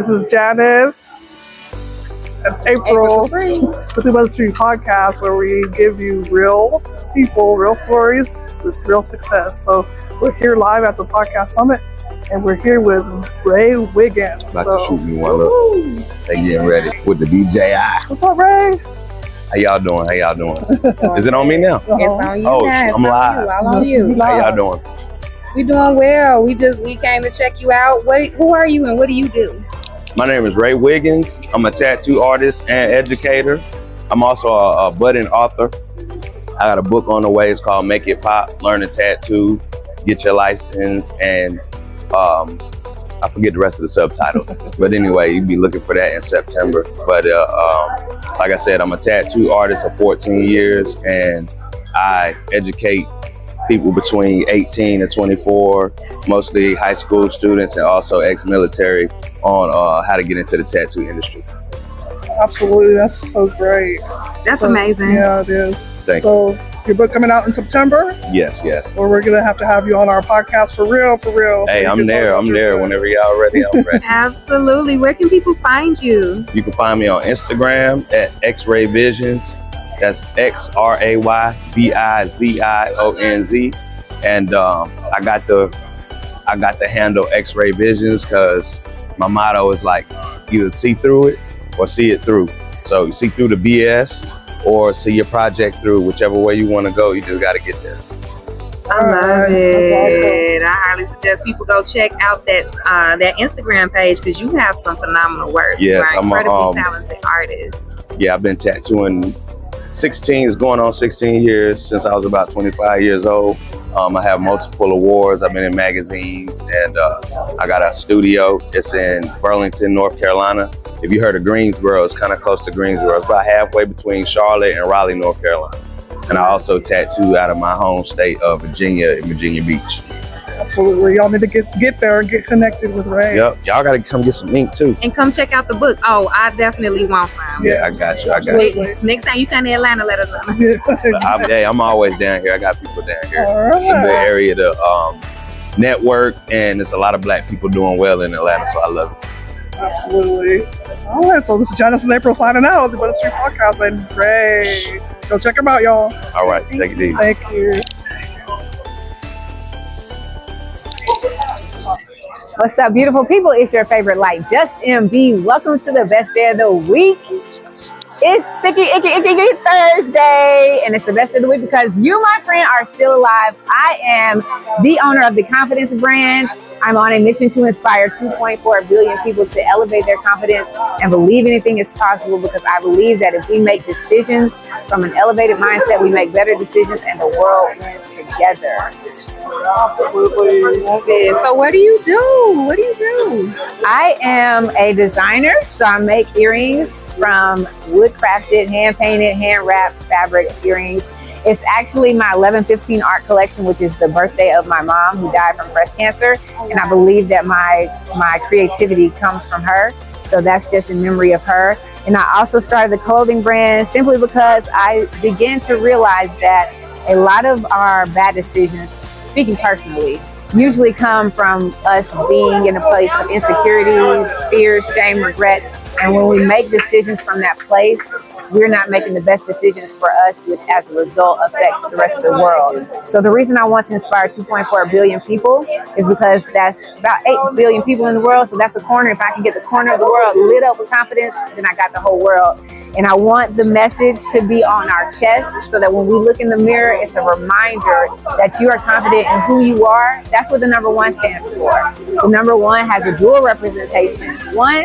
This is Janice and April with the Weather Street Podcast, where we give you real people, real stories with real success. So we're here live at the Podcast Summit, and we're here with Ray Wiggins. About to shoot me one up. They getting ready with the DJI. What's up, Ray? How y'all doing? How y'all doing? Is it on me now? It's on you. Oh, now. I'm live. All on you. How y'all doing? We doing well. We came to check you out. Who are you and what do you do? My name is Ray Wiggins. I'm a tattoo artist and educator. I'm also a budding author. I got a book on the way. It's called Make It Pop, Learn to Tattoo, Get Your License, and I forget the rest of the subtitle. But anyway, you'll be looking for that in September. But like I said, I'm a tattoo artist for 14 years, and I educate people between 18 and 24, mostly high school students and also ex-military, on how to get into the tattoo industry. Absolutely, that's so great. That's amazing. Yeah, it is. Thank you. Your book coming out in September? Yes. Well, we're gonna have to have you on our podcast for real. Hey, I'm there. Whenever y'all ready, I'm ready. Absolutely. Where can people find you? You can find me on Instagram at X-Ray Visions. That's XRAYVIZIONZ. And I got the handle X-Ray Visions because my motto is like either see through it or see it through. So you see through the BS or see your project through. Whichever way you want to go, you just got to get there. I love it. That's awesome. I highly suggest people go check out that Instagram page because you have some phenomenal work. Yes, I'm I'm incredibly talented artist. Yeah, I've been tattooing 16 years since I was about 25 years old. I have multiple awards. I've been in magazines, and I got a studio. It's in Burlington, North Carolina. If you heard of Greensboro, it's kind of close to Greensboro. It's about halfway between Charlotte and Raleigh, North Carolina. And I also tattoo out of my home state of Virginia, in Virginia Beach. Absolutely. Y'all need to get there and get connected with Ray. Yep. Y'all got to come get some ink too. And come check out the book. Oh, I definitely want some. Yeah, I got you. Next time you come to Atlanta, let us know. I'm always down here. I got people down here. All right. It's a good area to network, and there's a lot of black people doing well in Atlanta, so I love it. Absolutely. All right, so this is Janice and April signing out with the Weather Street Podcast, and Ray. Go check them out, y'all. All right, take it easy. Thank you. What's up, beautiful people? It's your favorite light, Just MB. Welcome to the best day of the week. It's Sticky Icky Thursday, and it's the best of the week because you, my friend, are still alive. I am the owner of the Confidence brand. I'm on a mission to inspire 2.4 billion people to elevate their confidence and believe anything is possible, because I believe that if we make decisions from an elevated mindset, we make better decisions and the world wins together. Absolutely. So what do you do? I am a designer, so I make earrings from wood-crafted, hand-painted, hand-wrapped fabric earrings. It's actually my 11/15 art collection, which is the birthday of my mom, who died from breast cancer. And I believe that my creativity comes from her. So that's just in memory of her. And I also started the clothing brand simply because I began to realize that a lot of our bad decisions, speaking personally, usually come from us being in a place of insecurities, fear, shame, regret. And when we make decisions from that place, we're not making the best decisions for us, which as a result affects the rest of the world. So the reason I want to inspire 2.4 billion people is because that's about 8 billion people in the world. So that's a corner. If I can get the corner of the world lit up with confidence, then I got the whole world. And I want the message to be on our chest so that when we look in the mirror, it's a reminder that you are confident in who you are. That's what the number 1 stands for. The number 1 has a dual representation. 1,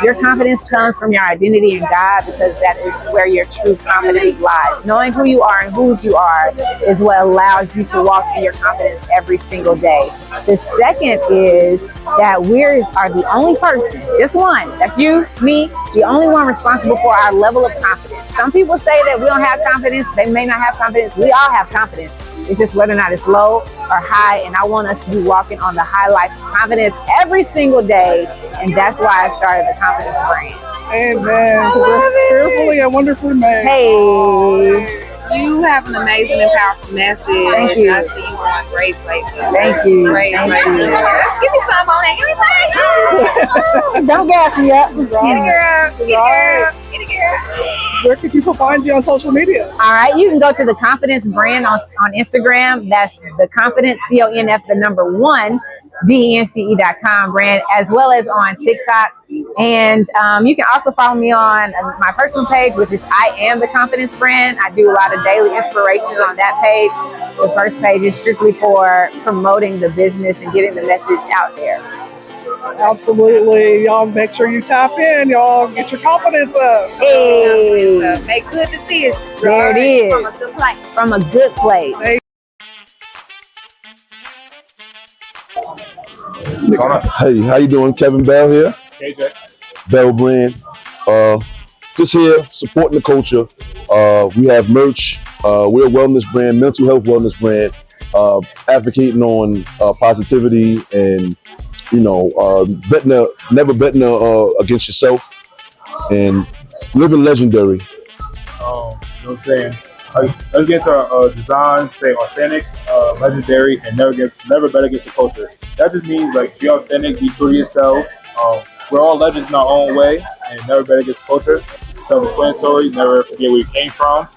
your confidence comes from your identity in God, because that is where your true confidence lies. Knowing who you are and whose you are is what allows you to walk in your confidence every single day. The second is that we are the only person, just one, that's you, me, the only one responsible for our level of confidence. Some people say that we don't have confidence. They may not have confidence. We all have confidence. It's just whether or not it's low or high. And I want us to be walking on the high life of confidence every single day. And that's why I started the Confidence brand. Amen. We're fearfully and wonderfully made. Hey. You have an amazing and powerful message. Thank you. I see you going great places. Thank you. Great Thank places. you. Give me some on that. Give me some. Don't gas me up. Get it, girl. Get it, girl. Get it, girl. Where can people find you on social media? All right, you can go to the Confidence brand on Instagram. That's the Confidence, CONF, the number 1, DENCE.com brand, as well as on TikTok. And you can also follow me on my personal page, which is I Am the Confidence brand. I do a lot of daily inspirations on that page. The first page is strictly for promoting the business and getting the message out there. Absolutely. Y'all make sure you tap in. Y'all get your confidence up. Hey, Make good decisions. there it is. From a good place. From a good place. Hey. Hey, how you doing? Kevin Bell here. KJ. Bell brand. Just here supporting the culture. We have merch. We're a wellness brand, mental health wellness brand, advocating on positivity and never betting against yourself and living legendary. You know what I'm saying? Let's get to design, say authentic, legendary, and never bet against the culture. That just means like be authentic, be true to yourself. We're all legends in our own way, and never bet against the culture. Self-explanatory, never forget where you came from,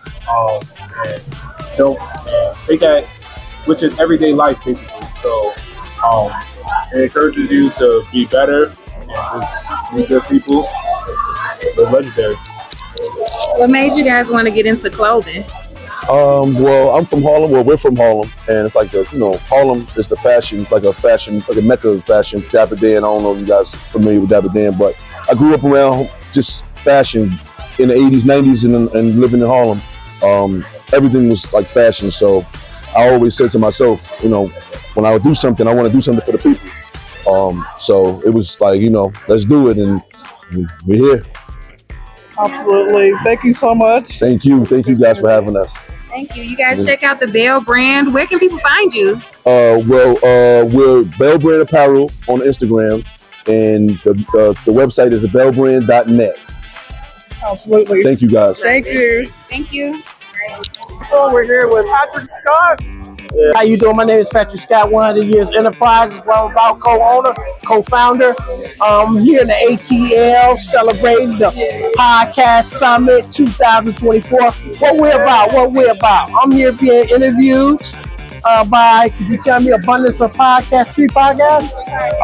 and don't take that, which is everyday life basically. So it encourages you to be better and just be good people. Live legendary. What made you guys want to get into clothing? Well, I'm from Harlem. Well, we're from Harlem, and it's like Harlem is the fashion, like a mecca of fashion. Dapper Dan. I don't know if you guys are familiar with Dapper Dan, but I grew up around just fashion in the 80s, 90s, and living in Harlem. Everything was like fashion, so I always said to myself, when I would do something, I want to do something for the people. So it was like, let's do it, and we're here. Absolutely. Thank you so much. Thank you guys for having us. Thank you. You guys check out the Bell brand. Where can people find you? We're Bell Brand Apparel on Instagram, and the website is bellbrand.net. Absolutely. Thank you guys. Thank you. Thank you. Well, we're here with Patrick Scott. How you doing? My name is Patrick Scott, 100 Years Enterprises, what I'm about, co-owner, co-founder. Here in the ATL, celebrating the Podcast Summit 2024. What we're about. I'm here being interviewed by, could you tell me, Abundance of Podcast, Tree Podcast?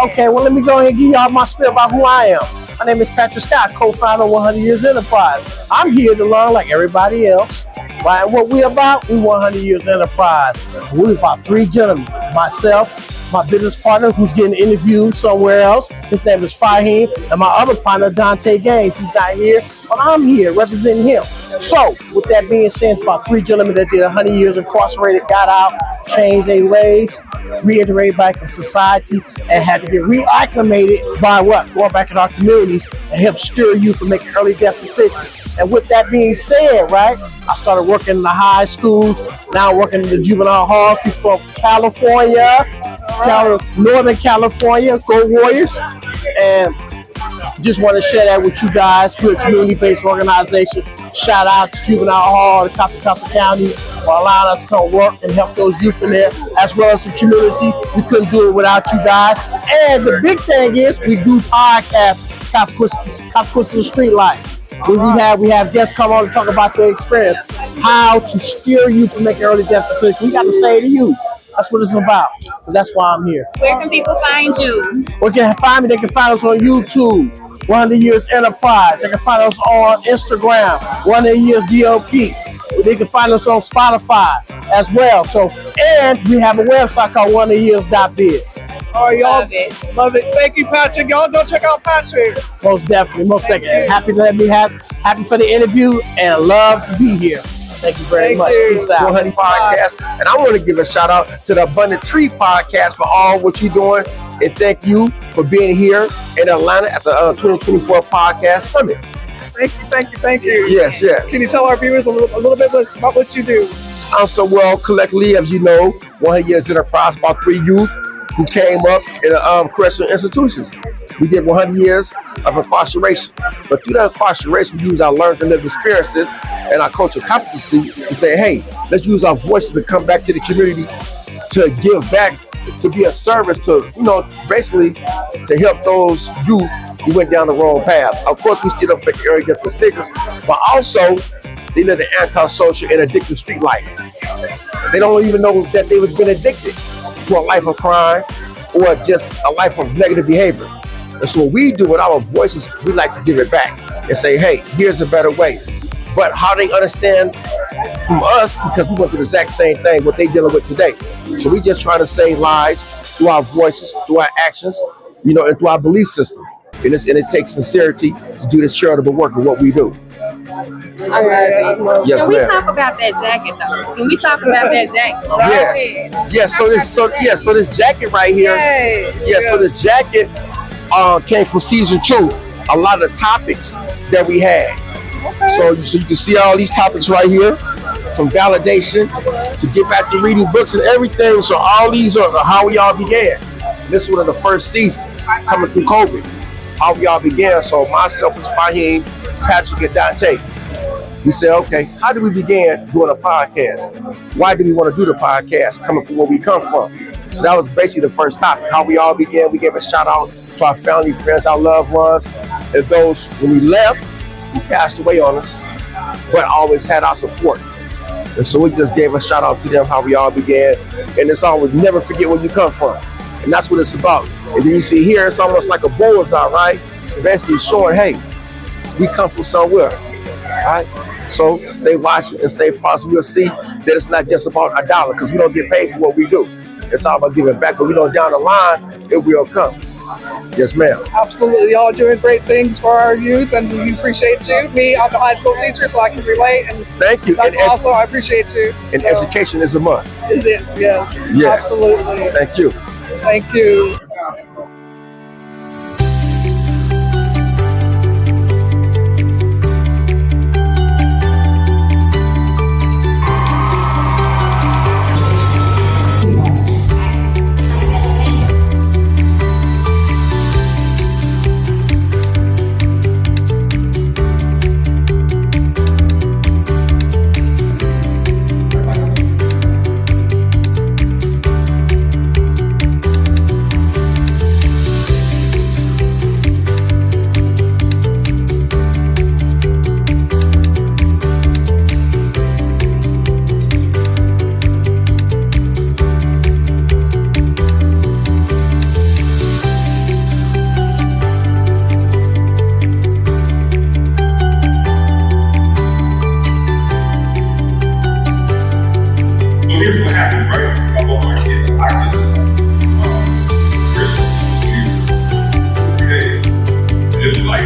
Okay, well, let me go ahead and give y'all my spiel about who I am. My name is Patrick Scott, co-founder of 100 Years Enterprise. I'm here to learn like everybody else. Right? What we about? We 100 Years Enterprise. We about 3 gentlemen. Myself, my business partner who's getting interviewed somewhere else. His name is Fahim. And my other partner, Dante Gaines. He's not here, but I'm here representing him. So, with that being said, it's about 3 gentlemen that did 100 years incarcerated, got out, changed their ways, reintegrated back in society, and had to get reacclimated by what? Going back in our communities and help steer you from making early death decisions. And with that being said, right, I started working in the high schools, now working in the juvenile halls. We're from California, Northern California, go Warriors. And just want to share that with you guys. We're a community-based organization. Shout out to Juvenile Hall, the Contra County, for allowing us to come work and help those youth in there, as well as the community. We couldn't do it without you guys. And the big thing is we do podcasts, Consequences of Street Life. We have guests come on to talk about their experience, how to steer you from making early death decisions. We got to say to you. That's what it's about. So that's why I'm here. Where can people find you? Where can they find me? They can find us on YouTube, 100 Years Enterprise. They can find us on Instagram, 100 Years DOP. They can find us on Spotify as well. So, and we have a website called 100years.biz. All right, y'all. Love it. Thank you, Patrick. Y'all go check out Patrick. Most definitely. Happy to let me happy for the interview and love to be here. Thank you very much. Peace out. 100 Podcast. And I want to give a shout out to the Abundant Tree Podcast for all what you're doing. And thank you for being here in Atlanta at the 2024 Podcast Summit. Thank you. Yes. Can you tell our viewers a little bit about what you do? So, well, collectively, as you know, 100 Years Enterprise, about 3 youth who came up in correctional institutions. We did 100 years of incarceration. But through that incarceration, we use our learned and lived experiences and our cultural competency to say, hey, let's use our voices to come back to the community, to give back, to be a service to, basically to help those youth who went down the wrong path. Of course, we still don't make arrogant decisions, but also they live the antisocial and addictive street life. They don't even know that they have been addicted to a life of crime or just a life of negative behavior. And so what we do with our voices, we like to give it back and say, hey, here's a better way. But how they understand from us, because we went through the exact same thing, what they dealing with today. So we just try to save lives through our voices, through our actions, and through our belief system. And it takes sincerity to do this charitable work of what we do. Yes, Can we ma'am. talk about that jacket though? Can we talk about that jacket? Yes. So this jacket right here. So this jacket came from season 2. A lot of the topics that we had. So you can see all these topics right here, from validation to get back to reading books and everything. So all these are how we all began. This is one of the first seasons coming through COVID. How we all began. So myself is Fahim, Patrick, and Dante. We said, okay, how did we begin doing a podcast? Why did we want to do the podcast? Coming from where we come from. So that was basically the first topic. How we all began. We gave a shout out to our family, friends, our loved ones, and those when we left, who passed away on us, but always had our support. And so we just gave a shout out to them, how we all began. And it's always never forget where you come from. And that's what it's about. And then you see here, it's almost like a bullseye, right? Basically showing, hey, we come from somewhere, right? So stay watching and stay focused. You'll see that it's not just about a dollar, because we don't get paid for what we do. It's all about giving back, but we know down the line, it will come. Yes, ma'am. Absolutely. Y'all doing great things for our youth, and we appreciate you. Me, I'm a high school teacher, so I can relate. And thank you. And also, I appreciate you. And so, education is a must. Is it? Yes. Absolutely. Thank you. Thank you. Here's what happened, right? I bought my kids a practice Christmas every day. And it was like